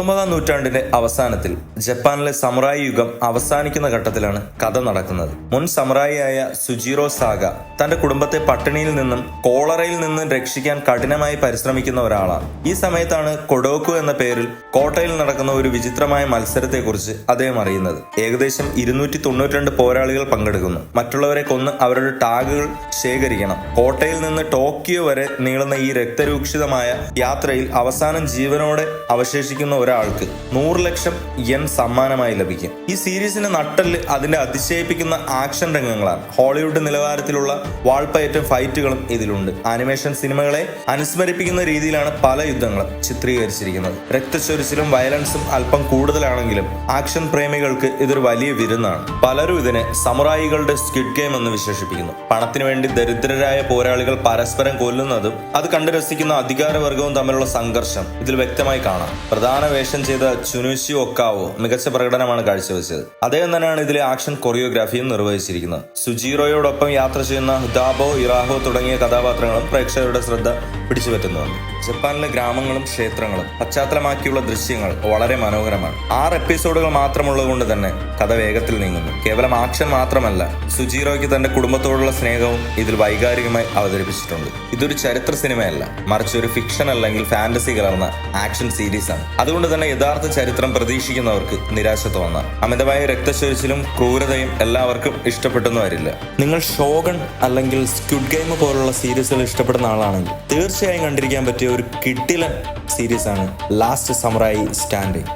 19-ാം നൂറ്റാണ്ടിന്റെ അവസാനത്തിൽ ജപ്പാനിലെ സമുറായി യുഗം അവസാനിക്കുന്ന ഘട്ടത്തിലാണ് കഥ നടക്കുന്നത്. മുൻ സമുറായിയായ സുജിറോ സാഗ തന്റെ കുടുംബത്തെ പട്ടിണിയിൽ നിന്നും കോളറയിൽ നിന്നും രക്ഷിക്കാൻ കഠിനമായി പരിശ്രമിക്കുന്ന ഒരാളാണ്. ഈ സമയത്താണ് കൊഡോക്കു എന്ന പേരിൽ കോട്ടയിൽ നടക്കുന്ന ഒരു വിചിത്രമായ മത്സരത്തെക്കുറിച്ച് അദ്ദേഹം അറിയുന്നത്. ഏകദേശം 292 പോരാളികൾ പങ്കെടുക്കുന്നു. മറ്റുള്ളവരെ കൊന്ന് അവരുടെ ടാഗുകൾ ശേഖരിക്കണം. കോട്ടയിൽ നിന്ന് ടോക്കിയോ വരെ നീളുന്ന ഈ രക്തരൂക്ഷിതമായ യാത്രയിൽ അവസാനം ജീവനോടെ അവശേഷിക്കുന്ന ഒരാൾക്ക് 100 ലക്ഷം yen സമ്മാനമായി ലഭിക്കും. ഈ സീരീസിന്റെ നട്ടെല്ല് അതിന്റെ അതിശയിപ്പിക്കുന്ന ആക്ഷൻ രംഗങ്ങളാണ്. ഹോളിവുഡ് നിലവാരത്തിലുള്ള വാൾപ്പയറ്റും ഫൈറ്റുകളും ഇതിലുണ്ട്. ആനിമേഷൻ സിനിമകളെ അനുസ്മരിപ്പിക്കുന്ന രീതിയിലാണ് പല യുദ്ധങ്ങളും ചിത്രീകരിച്ചിരിക്കുന്നത്. രക്തച്ചൊരിച്ചിലും വയലൻസും അല്പം കൂടുതലാണെങ്കിലും ആക്ഷൻ പ്രേമികൾക്ക് ഇതൊരു വലിയ വിരുന്നാണ്. പലരും ഇതിനെ സമുറായികളുടെ സ്ക്വിഡ് ഗെയിം എന്ന് വിശേഷിപ്പിക്കുന്നു. പണത്തിനു വേണ്ടി ദരിദ്രരായ പോരാളികൾ പരസ്പരം കൊല്ലുന്നതും അത് കണ്ടു രസിക്കുന്ന അധികാരവർഗവും തമ്മിലുള്ള സംഘർഷം ഇതിൽ വ്യക്തമായി കാണാം. പ്രധാന വേഷം ചെയ്ത ചുനുഷി ഒക്കാവോ മികച്ച പ്രകടനമാണ് കാഴ്ചവെച്ചത്. അദ്ദേഹം തന്നെയാണ് ഇതിലെ ആക്ഷൻ കൊറിയോഗ്രാഫിയും നിർവഹിച്ചിരിക്കുന്നത്. സുജീറോയോടൊപ്പം യാത്ര ചെയ്യുന്ന ഹുദാബോ, ഇറാഹോ തുടങ്ങിയ കഥാപാത്രങ്ങളും പ്രേക്ഷകരുടെ ശ്രദ്ധ പിടിച്ചുപറ്റുന്നുണ്ട്. ജപ്പാനിലെ ഗ്രാമങ്ങളും ക്ഷേത്രങ്ങളും പശ്ചാത്തലമാക്കിയുള്ള ദൃശ്യങ്ങൾ വളരെ മനോഹരമാണ്. 6 എപ്പിസോഡുകൾ മാത്രമുള്ളത് കൊണ്ട് തന്നെ കഥ വേഗത്തിൽ നീങ്ങുന്നു. കേവലം ആക്ഷൻ മാത്രമല്ല, സുജീറോയ്ക്ക് തന്റെ കുടുംബത്തോടുള്ള സ്നേഹവും ഇതിൽ വൈകാരികമായി അവതരിപ്പിച്ചിട്ടുണ്ട്. ഇതൊരു ചരിത്ര സിനിമയല്ല, മറിച്ച് ഒരു ഫിക്ഷൻ അല്ലെങ്കിൽ ഫാന്റസി കലർന്ന ആക്ഷൻ സീരീസ് ആണ്. അതുകൊണ്ട് തന്നെ യഥാർത്ഥ ചരിത്രം പ്രതീക്ഷിക്കുന്നവർക്ക് നിരാശ തോന്നാം. അമിതമായ രക്തച്ചൊരിച്ചിലും ക്രൂരതയും എല്ലാവർക്കും ഇഷ്ടപ്പെട്ടെന്ന് വരില്ല. നിങ്ങൾ ഷോഗൺ അല്ലെങ്കിൽ സ്ക്വിഡ് ഗെയിം പോലുള്ള സീരീസുകൾ ഇഷ്ടപ്പെടുന്ന ആളാണെങ്കിൽ തീർച്ചയായും കണ്ടിരിക്കാൻ പറ്റിയ ഒരു കിടിലൻ സീരീസാണ് ലാസ്റ്റ് സമുറായി സ്റ്റാൻഡിങ്.